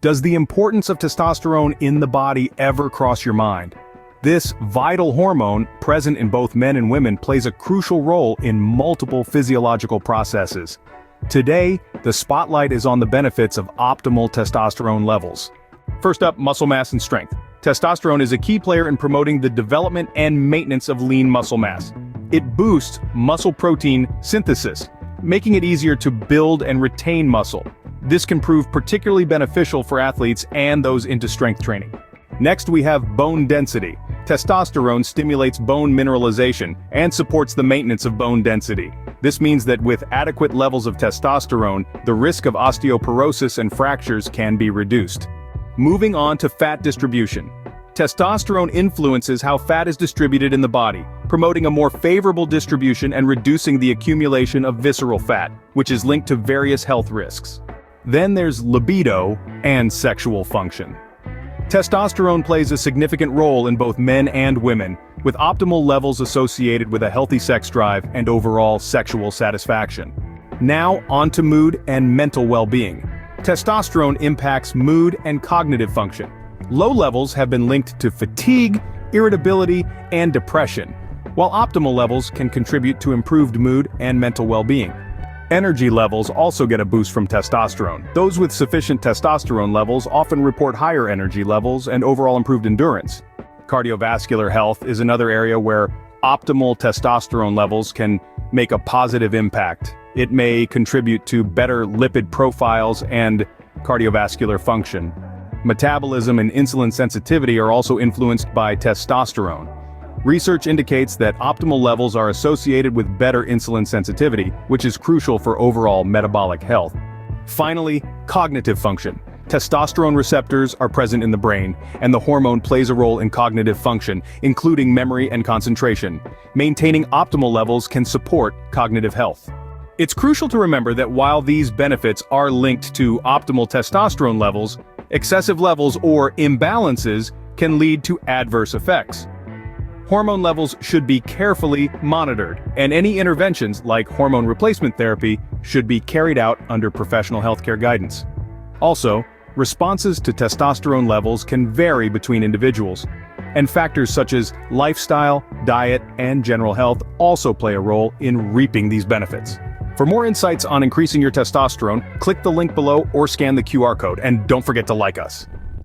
Does the importance of testosterone in the body ever cross your mind? This vital hormone, present in both men and women, plays a crucial role in multiple physiological processes. Today, the spotlight is on the benefits of optimal testosterone levels. First up, muscle mass and strength. Testosterone is a key player in promoting the development and maintenance of lean muscle mass. It boosts muscle protein synthesis, making it easier to build and retain muscle. This can prove particularly beneficial for athletes and those into strength training. Next, we have bone density. Testosterone stimulates bone mineralization and supports the maintenance of bone density. This means that with adequate levels of testosterone, the risk of osteoporosis and fractures can be reduced. Moving on to fat distribution. Testosterone influences how fat is distributed in the body, promoting a more favorable distribution and reducing the accumulation of visceral fat, which is linked to various health risks. Then there's libido and sexual function. Testosterone plays a significant role in both men and women, with optimal levels associated with a healthy sex drive and overall sexual satisfaction. Now, on to mood and mental well-being. Testosterone impacts mood and cognitive function. Low levels have been linked to fatigue, irritability, and depression, while optimal levels can contribute to improved mood and mental well-being. Energy levels also get a boost from testosterone. Those with sufficient testosterone levels often report higher energy levels and overall improved endurance. Cardiovascular health is another area where optimal testosterone levels can make a positive impact. It may contribute to better lipid profiles and cardiovascular function. Metabolism and insulin sensitivity are also influenced by testosterone. Research indicates that optimal levels are associated with better insulin sensitivity, which is crucial for overall metabolic health. Finally, cognitive function. Testosterone receptors are present in the brain, and the hormone plays a role in cognitive function, including memory and concentration. Maintaining optimal levels can support cognitive health. It's crucial to remember that while these benefits are linked to optimal testosterone levels, excessive levels or imbalances can lead to adverse effects. Hormone levels should be carefully monitored, and any interventions like hormone replacement therapy should be carried out under professional healthcare guidance. Also, responses to testosterone levels can vary between individuals, and factors such as lifestyle, diet, and general health also play a role in reaping these benefits. For more insights on increasing your testosterone, click the link below or scan the QR code, and don't forget to like us.